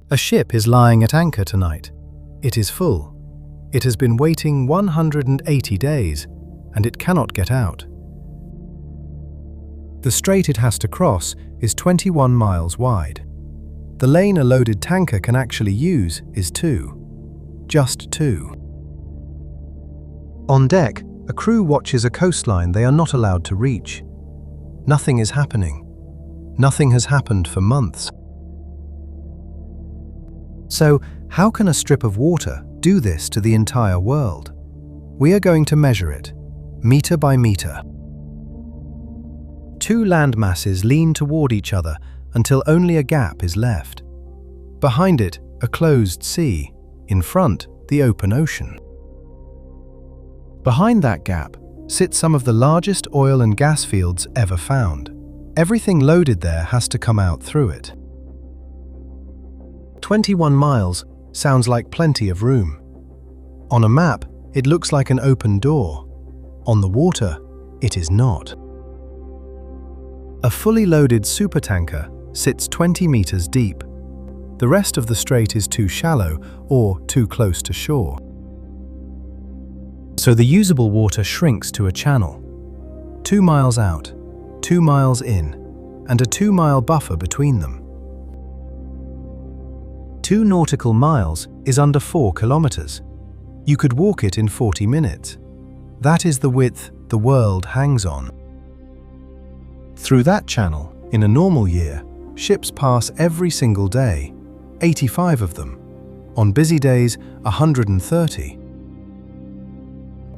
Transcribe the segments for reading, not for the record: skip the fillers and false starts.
A ship is lying at anchor tonight. It is full. It has been waiting 180 days, and it cannot get out. The strait it has to cross is 21 miles wide. The lane a loaded tanker can actually use is 2. Just 2. On deck, a crew watches a coastline they are not allowed to reach. Nothing is happening. Nothing has happened for months. So, how can a strip of water do this to the entire world? We are going to measure it, meter by meter. Two land masses lean toward each other until only a gap is left. Behind it, a closed sea. In front, the open ocean. Behind that gap sit some of the largest oil and gas fields ever found. Everything loaded there has to come out through it. 21 miles sounds like plenty of room. On a map, it looks like an open door. On the water, it is not. A fully loaded supertanker sits 20 meters deep. The rest of the strait is too shallow or too close to shore. So the usable water shrinks to a channel. 2 miles out, 2 miles in, and a 2-mile buffer between them. 2 nautical miles is under 4 kilometers. You could walk it in 40 minutes. That is the width the world hangs on. Through that channel, in a normal year, ships pass every single day, 85 of them. On busy days, 130.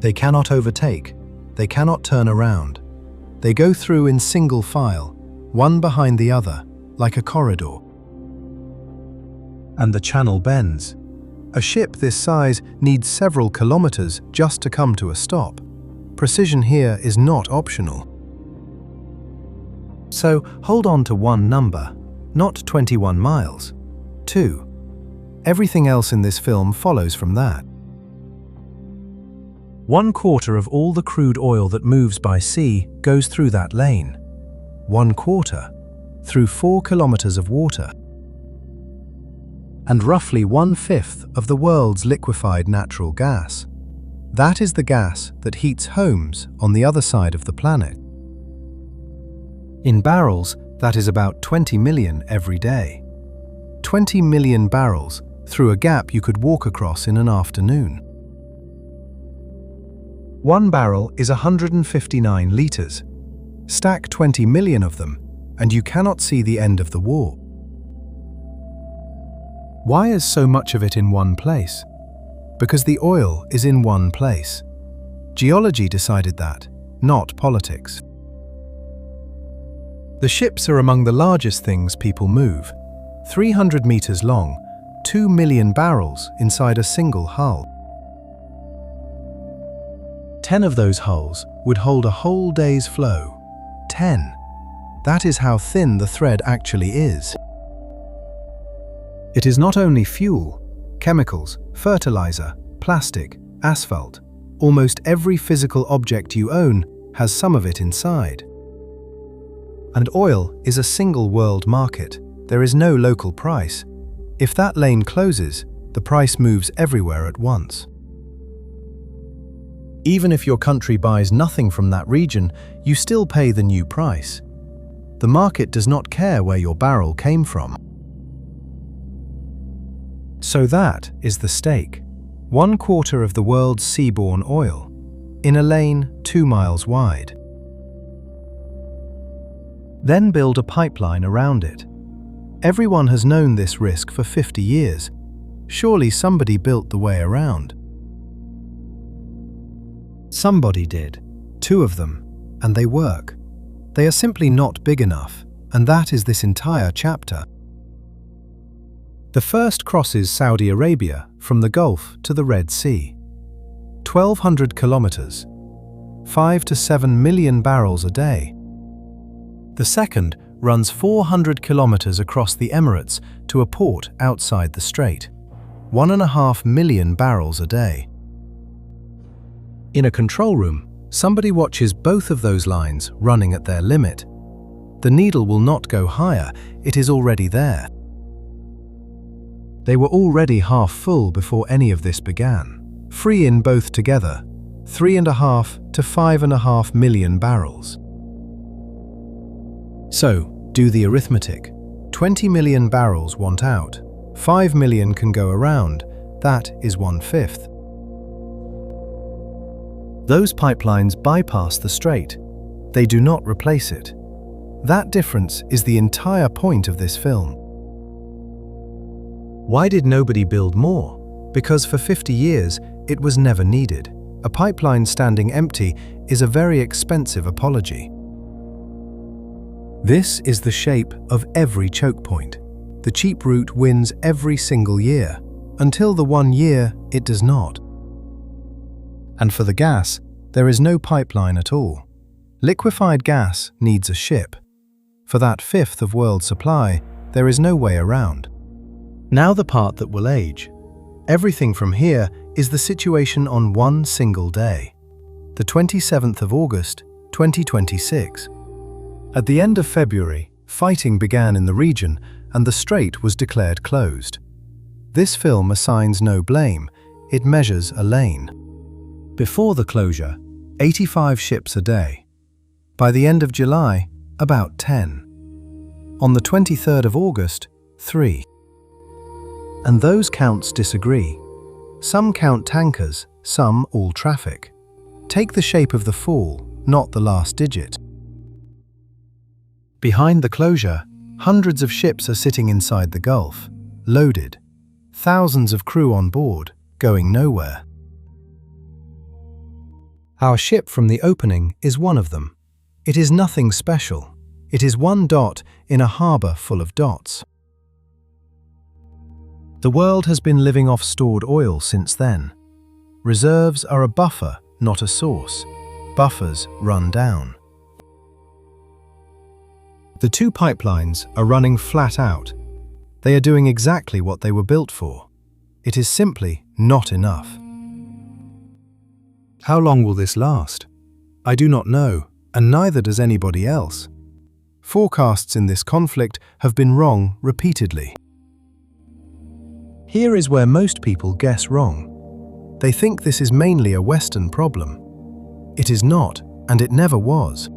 They cannot overtake. They cannot turn around. They go through in single file, one behind the other, like a corridor. And the channel bends. A ship this size needs several kilometers just to come to a stop. Precision here is not optional. So hold on to one number, not 21 miles. 2. Everything else in this film follows from that. 1/4 of all the crude oil that moves by sea goes through that lane. 1/4, through 4 kilometers of water. And roughly 1/5 of the world's liquefied natural gas. That is the gas that heats homes on the other side of the planet. In barrels, that is about 20 million every day. 20 million barrels through a gap you could walk across in an afternoon. 1 barrel is 159 liters. Stack 20 million of them, and you cannot see the end of the war. Why is so much of it in one place? Because the oil is in one place. Geology decided that, not politics. The ships are among the largest things people move. 300 meters long, 2 million barrels inside a single hull. 10 of those hulls would hold a whole day's flow. 10. That is how thin the thread actually is. It is not only fuel, chemicals, fertilizer, plastic, asphalt. Almost every physical object you own has some of it inside. And oil is a single world market. There is no local price. If that lane closes, the price moves everywhere at once. Even if your country buys nothing from that region, you still pay the new price. The market does not care where your barrel came from. So that is the stake. 1/4 of the world's seaborne oil, in a lane 2 miles wide. Then build a pipeline around it. Everyone has known this risk for 50 years. Surely somebody built the way around. Somebody did. 2 of them, and they work. They are simply not big enough, and that is this entire chapter. The first crosses Saudi Arabia from the Gulf to the Red Sea. 1,200 kilometers, 5 to 7 million barrels a day. The second runs 400 kilometers across the Emirates to a port outside the strait. 1.5 million barrels a day. In a control room, somebody watches both of those lines running at their limit. The needle will not go higher, it is already there. They were already half full before any of this began. Free in both together, 3.5 to 5.5 million barrels. So, do the arithmetic. 20 million barrels want out. 5 million can go around. That is 1/5. Those pipelines bypass the strait. They do not replace it. That difference is the entire point of this film. Why did nobody build more? Because for 50 years, it was never needed. A pipeline standing empty is a very expensive apology. This is the shape of every choke point. The cheap route wins every single year, until the one year it does not. And for the gas, there is no pipeline at all. Liquefied gas needs a ship. For that fifth of world supply, there is no way around. Now the part that will age. Everything from here is the situation on one single day, the 27th of August, 2026. At the end of February, fighting began in the region and the strait was declared closed. This film assigns no blame, it measures a lane. Before the closure, 85 ships a day. By the end of July, about 10. On the 23rd of August, 3. And those counts disagree. Some count tankers, some all traffic. Take the shape of the fall, not the last digit. Behind the closure, hundreds of ships are sitting inside the Gulf, loaded. Thousands of crew on board, going nowhere. Our ship from the opening is one of them. It is nothing special. It is one dot in a harbour full of dots. The world has been living off stored oil since then. Reserves are a buffer, not a source. Buffers run down. The two pipelines are running flat out. They are doing exactly what they were built for. It is simply not enough. How long will this last? I do not know, and neither does anybody else. Forecasts in this conflict have been wrong repeatedly. Here is where most people guess wrong. They think this is mainly a Western problem. It is not, and it never was.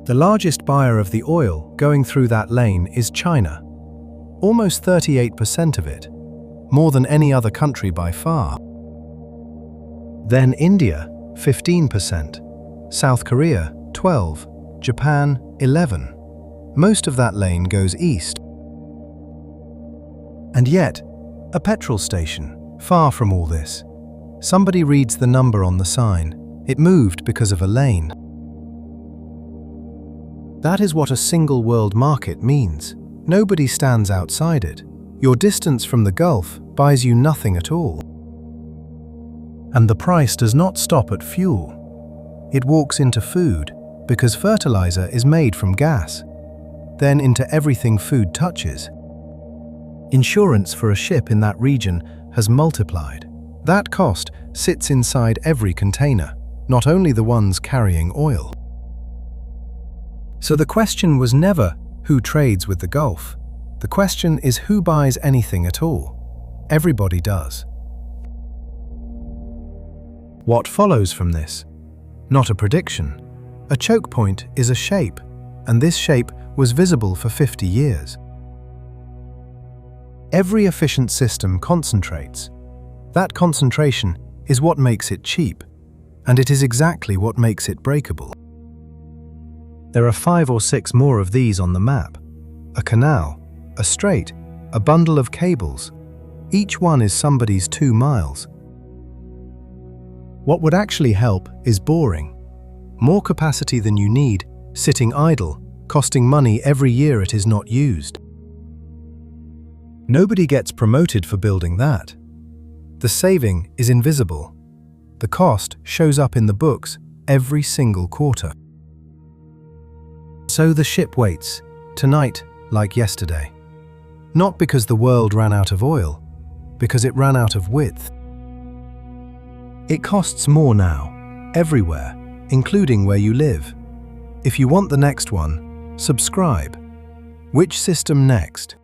The largest buyer of the oil going through that lane is China. Almost 38% of it, more than any other country by far. Then India, 15%, South Korea, 12%, Japan, 11%. Most of that lane goes east. And yet, a petrol station, far from all this. Somebody reads the number on the sign. It moved because of a lane. That is what a single world market means. Nobody stands outside it. Your distance from the Gulf buys you nothing at all. And the price does not stop at fuel. It walks into food, because fertilizer is made from gas, then into everything food touches. Insurance for a ship in that region has multiplied. That cost sits inside every container, not only the ones carrying oil. So the question was never who trades with the Gulf. The question is who buys anything at all. Everybody does. What follows from this? Not a prediction. A choke point is a shape, and this shape was visible for 50 years. Every efficient system concentrates. That concentration is what makes it cheap, and it is exactly what makes it breakable. There are 5 or 6 more of these on the map. A canal, a strait, a bundle of cables. Each one is somebody's 2 miles. What would actually help is boring. More capacity than you need, sitting idle, costing money every year it is not used. Nobody gets promoted for building that. The saving is invisible. The cost shows up in the books every single quarter. So the ship waits, tonight like yesterday. Not because the world ran out of oil, because it ran out of width. It costs more now, everywhere, including where you live. If you want the next one, subscribe. Which system next?